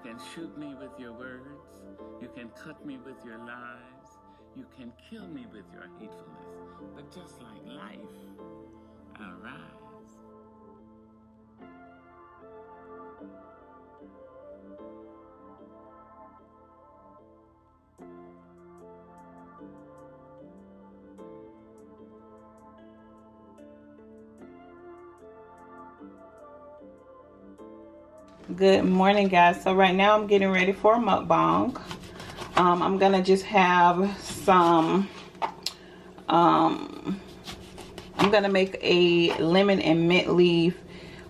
can shoot me with your words. You can cut me with your lies. You can kill me with your hatefulness. But just like life, I'll rise. Good morning, guys. So right now I'm getting ready for a mukbang. I'm gonna just have some I'm gonna make a lemon and mint leaf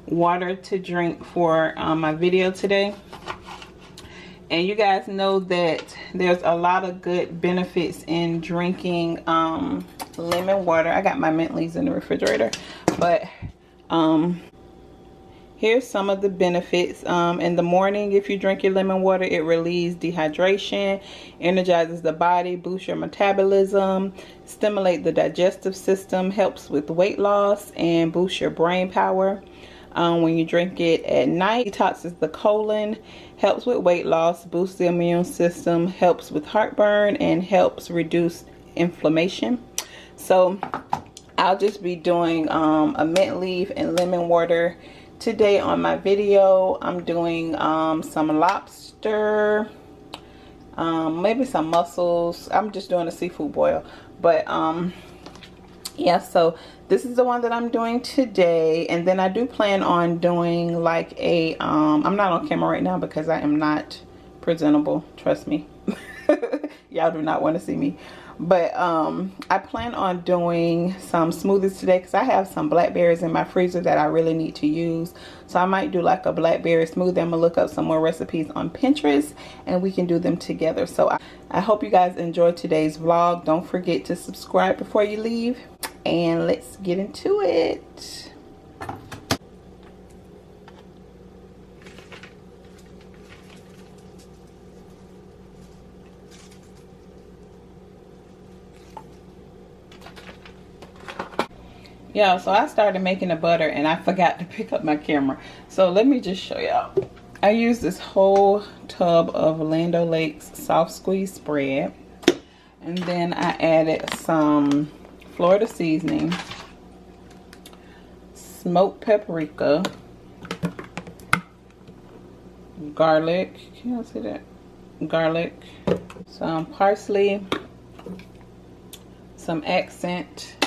water to drink for my video today. And you guys know that there's a lot of good benefits in drinking lemon water. I got my mint leaves in the refrigerator, but here's some of the benefits. In the morning, if you drink your lemon water, it relieves dehydration, energizes the body, boosts your metabolism, stimulates the digestive system, helps with weight loss, and boosts your brain power. When you drink it at night, it detoxes the colon, helps with weight loss, boosts the immune system, helps with heartburn, and helps reduce inflammation. So I'll just be doing a mint leaf and lemon water today on my video. I'm doing some lobster, maybe some mussels. I'm just doing a seafood boil, but yeah, so this is the one that I'm doing today. And then I do plan on doing like a I'm not on camera right now because I am not presentable, trust me. Y'all do not want to see me. But I plan on doing some smoothies today because I have some blackberries in my freezer that I really need to use. So I might do like a blackberry smoothie. I'm gonna look up some more recipes on Pinterest and we can do them together. So I hope you guys enjoyed today's vlog. Don't forget to subscribe before you leave, and let's get into it. Yeah, so I started making the butter and I forgot to pick up my camera. So let me just show y'all. I used this whole tub of Land O'Lakes soft squeeze spread. And then I added some Florida seasoning, smoked paprika, garlic, can you see that? Garlic, some parsley, some accent,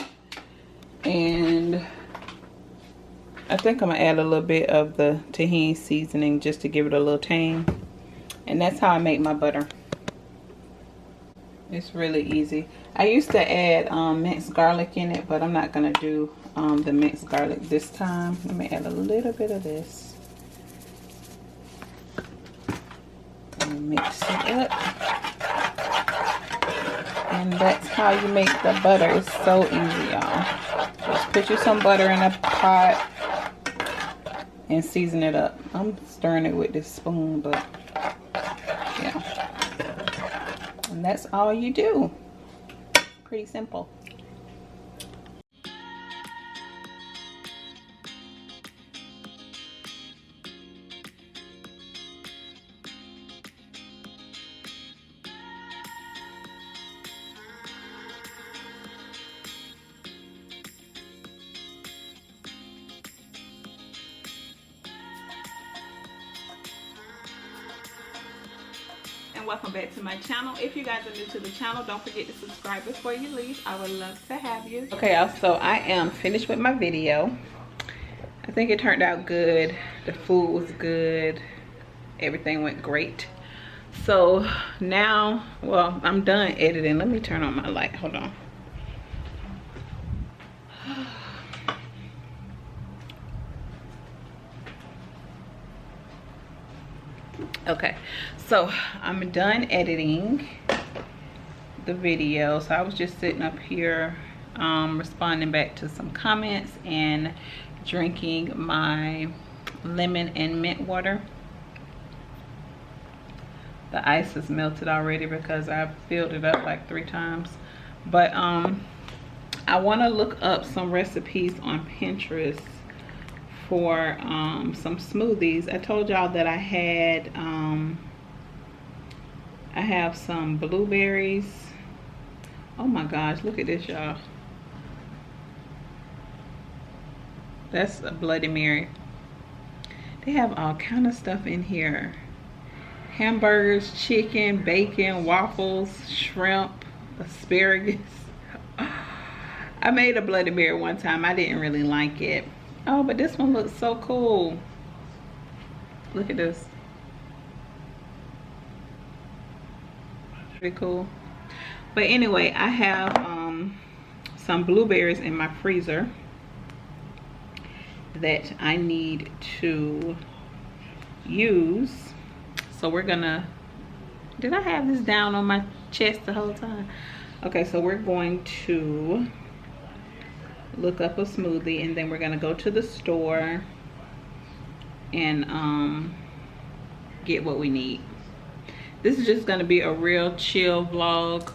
and I think I'm gonna add a little bit of the tahini seasoning just to give it a little tang. And that's how I make my butter. It's really easy. I used to add minced garlic in it, but I'm not gonna do the minced garlic this time. Let me add a little bit of this and mix it up. And that's how you make the butter. It's so easy, y'all. Just put you some butter in a pot and season it up. I'm stirring it with this spoon, but yeah. And that's all you do. Pretty simple. Welcome back to my channel. If you guys are new to the channel, don't forget to subscribe before you leave. I would love to have you. Okay, so I am finished with my video. I think it turned out good. The food was good. Everything went great. So now, well, I'm done editing. Let me turn on my light. Hold on. Okay, so I'm done editing the video. So I was just sitting up here responding back to some comments and drinking my lemon and mint water. The ice is melted already because I filled it up like 3 times. But I want to look up some recipes on Pinterest for some smoothies. I told y'all that I had I have some blueberries. Oh my gosh, look at this, y'all. That's a Bloody Mary. They have all kind of stuff in here. Hamburgers, chicken, bacon, waffles, shrimp, asparagus. I made a Bloody Mary one time. I didn't really like it. Oh, but this one looks so cool. Look at this. Pretty cool. But anyway, I have some blueberries in my freezer that I need to use. So we're gonna, did I have this down on my chest the whole time? Okay, so we're going to look up a smoothie, and then we're gonna go to the store and get what we need. This is just gonna be a real chill vlog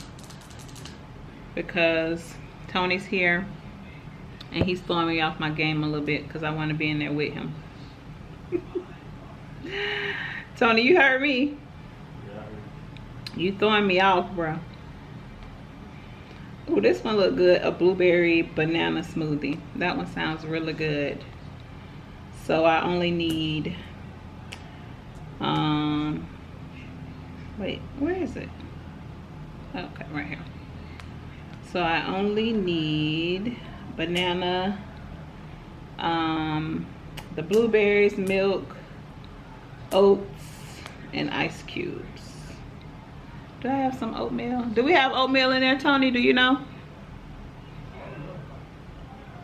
because Tony's here and he's throwing me off my game a little bit because I want to be in there with him. Tony, you heard me? You throwing me off, bro. Oh, this one look good. A blueberry banana smoothie. That one sounds really good. So I only need wait, where is it? Okay, right here. So I only need banana, the blueberries, milk, oats, and ice cubes. Do I have some oatmeal? Do we have oatmeal in there, Tony? Do you know?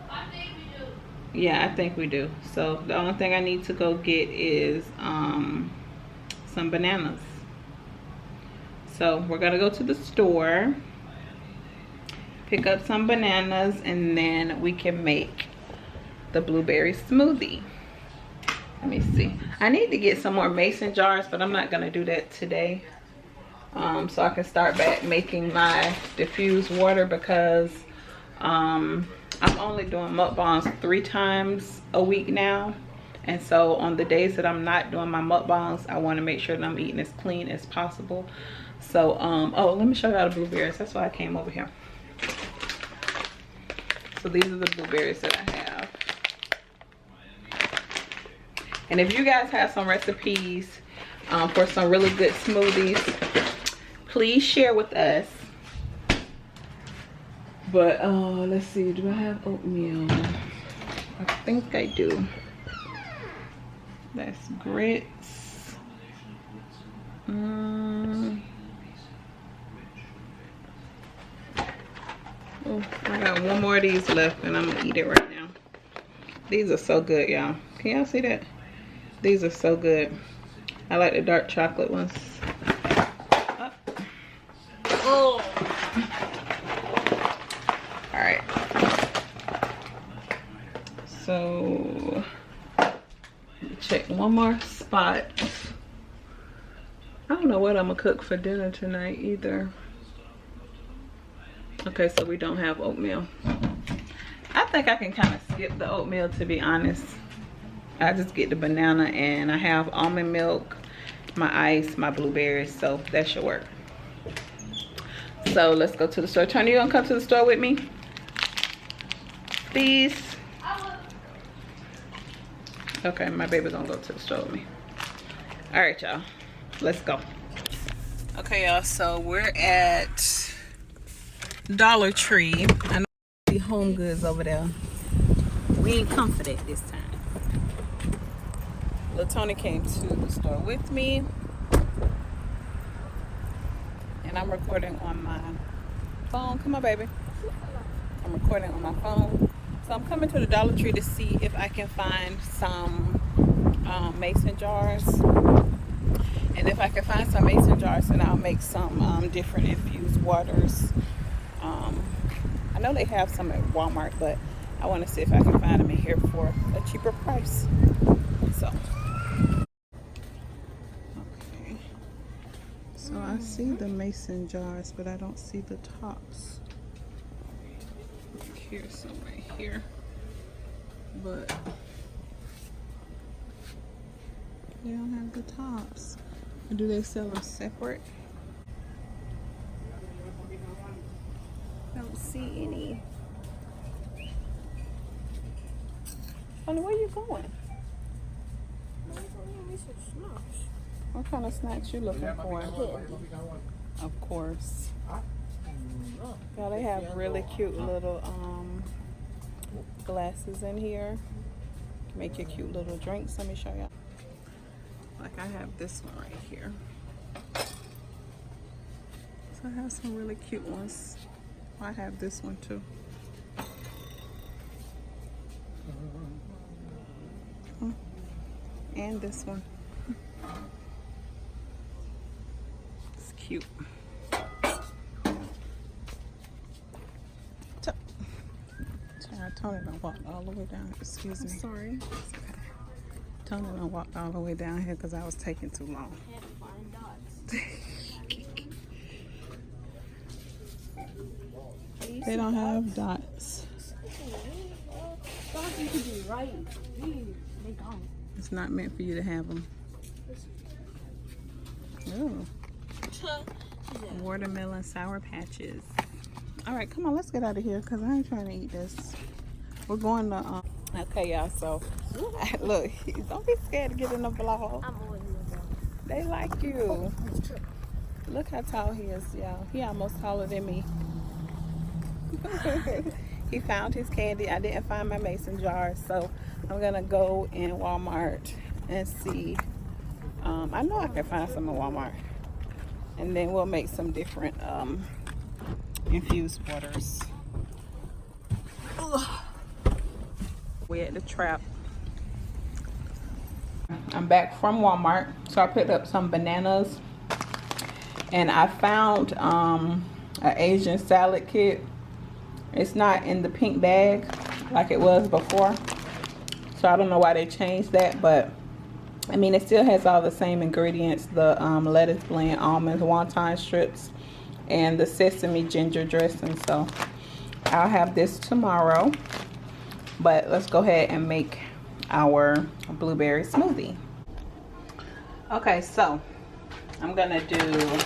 I think we do. Yeah, I think we do. So the only thing I need to go get is some bananas. So we're gonna go to the store, pick up some bananas, and then we can make the blueberry smoothie. Let me see. I need to get some more mason jars, but I'm not gonna do that today. So I can start back making my diffused water because I'm only doing mukbangs 3 times a week now. And so on the days that I'm not doing my mukbangs, I want to make sure that I'm eating as clean as possible. So, oh, let me show y'all the blueberries. That's why I came over here. So these are the blueberries that I have. And if you guys have some recipes for some really good smoothies, please share with us. But let's see, do I have oatmeal? I think I do. That's grits. Oh, I got one more of these left and I'm gonna eat it right now. These are so good, y'all. Can y'all see that? These are so good. I like the dark chocolate ones. Oh. All right. So check one more spot. I don't know what I'm gonna cook for dinner tonight either. Okay, so we don't have oatmeal. I think I can kind of skip the oatmeal, to be honest. I just get the banana and I have almond milk, my ice, my blueberries, so that should work. So let's go to the store. Tony, you gonna come to the store with me? Please? Okay, my baby's gonna go to the store with me. All right, y'all, let's go. Okay, y'all, so we're at Dollar Tree. I know the Home Goods over there. We ain't come for that this time. Lil Tony came to the store with me. And I'm recording on my phone. Come on, baby. I'm recording on my phone. So I'm coming to the Dollar Tree to see if I can find some mason jars. And if I can find some mason jars, then I'll make some different infused waters. I know they have some at Walmart, but I want to see if I can find them in here for a cheaper price. So, okay. So I see the mason jars, but I don't see the tops. Here's some right here. But They don't have the tops. Or do they sell them separate? I don't see any. Honey, where you going? What kind of snacks you looking for? Of course. Yeah, they have really cute little glasses in here. Make your cute little drinks. Let me show you. Like I have this one right here. So I have some really cute ones. I have this one too. And this one. It's cute. Tony done walked all the way down. Excuse me. Sorry. It's okay. Tony done walked all the way down here because I was taking too long. They don't have dots. You could be right. They don't. It's not meant for you to have them. Oh. Watermelon Sour Patches. All right, come on, let's get out of here because I ain't trying to eat this. We're going to, okay, y'all, so, look, don't be scared to get in the vlog. I'm always in the vlog. They like you. Look how tall he is, y'all. He almost taller than me. He found his candy. I didn't find my mason jars, so I'm gonna go in Walmart and see. I know I can find some in Walmart, and then we'll make some different infused waters. Ugh. We're at the trap. I'm back from Walmart, so I picked up some bananas, and I found an Asian salad kit. It's not in the pink bag like it was before, so I don't know why they changed that, but I mean, it still has all the same ingredients: the lettuce blend, almonds, wonton strips, and the sesame ginger dressing. So I'll have this tomorrow, but let's go ahead and make our blueberry smoothie. Okay, so I'm gonna do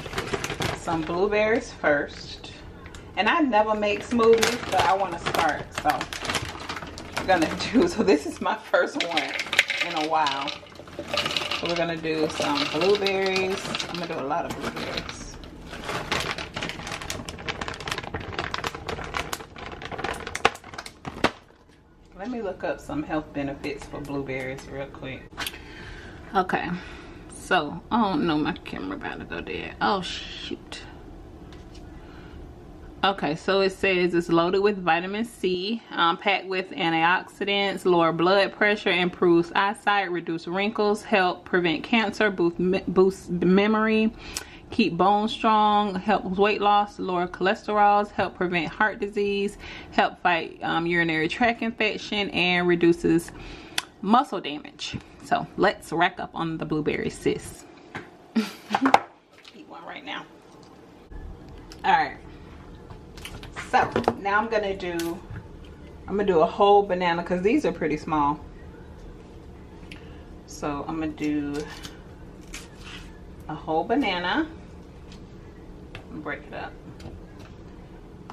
some blueberries first. And I never make smoothies, but I want to start, so I'm gonna do, so this is my first one in a while. So we're gonna do some blueberries. I'm gonna do a lot of blueberries. Let me look up some health benefits for blueberries real quick. Okay, so, oh no, my camera about to go dead. Oh shoot. Okay, so it says it's loaded with vitamin C, packed with antioxidants, lower blood pressure, improves eyesight, reduce wrinkles, help prevent cancer, boost memory, keep bones strong, help with weight loss, lower cholesterol, help prevent heart disease, help fight urinary tract infection, and reduces muscle damage. So let's rack up on the blueberries, sis. Eat one right now. All right. So now I'm gonna do a whole banana because these are pretty small. So I'm gonna do a whole banana and break it up.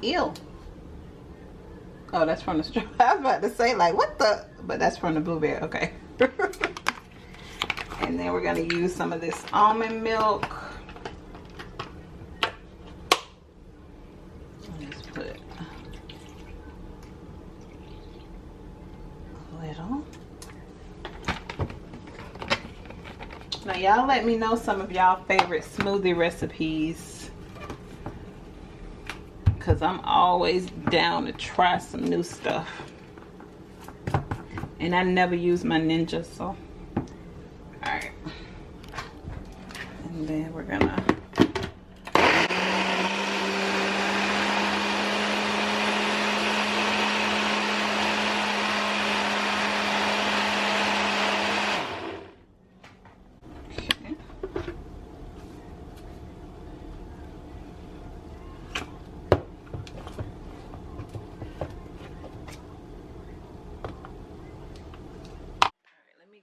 Ew. Oh, that's from the straw. I was about to say, like, what the, but that's from the blueberry. Okay. And then we're gonna use some of this almond milk. Now y'all let me know some of y'all favorite smoothie recipes, because I'm always down to try some new stuff, and I never use my Ninja. So alright, and then we're gonna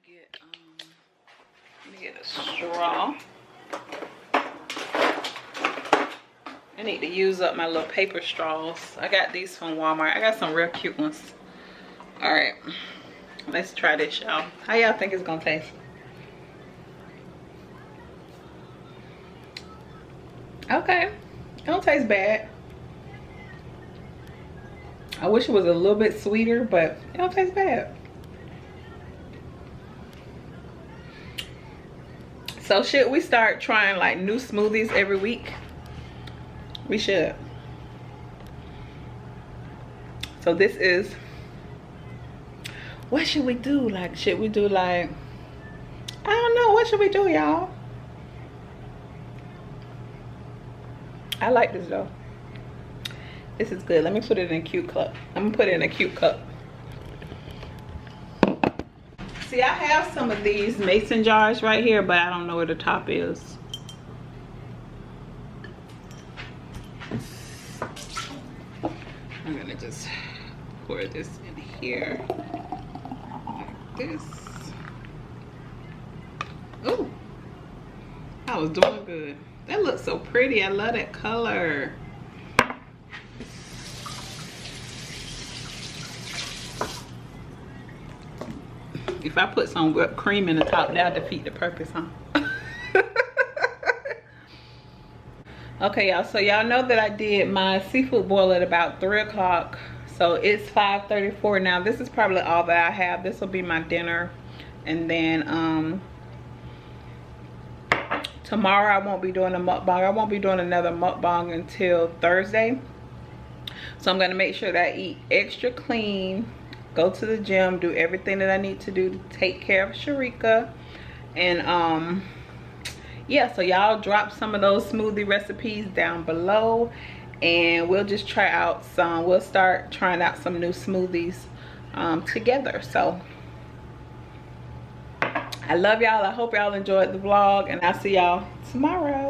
get need to use up my little paper straws. I got these from Walmart. I got some real cute ones. All right, let's try this, y'all. How y'all think it's gonna taste? Okay, it don't taste bad. I wish it was a little bit sweeter, but it don't taste bad. So should we start trying like new smoothies every week? We should. So this is, what should we do? Like, should we do like, I don't know, what should we do, y'all? I like this though. This is good. Let me put it in a cute cup. I'm gonna put it in a cute cup. See, I have some of these mason jars right here, but I don't know where the top is. I'm gonna just pour this in here like this. Ooh, I was doing good. That looks so pretty. I love that color. If I put some whipped cream in the top, that'll defeat the purpose, huh? Okay, y'all, so y'all know that I did my seafood boil at about 3 o'clock. So it's 5:34 now. This is probably all that I have. This will be my dinner. And then tomorrow I won't be doing a mukbang. I won't be doing another mukbang until Thursday. So I'm gonna make sure that I eat extra clean, go to the gym, do everything that I need to do to take care of Sharika. And yeah, so y'all drop some of those smoothie recipes down below, and we'll just try out some, we'll start trying out some new smoothies together. So I love y'all. I hope y'all enjoyed the vlog, and I'll see y'all tomorrow.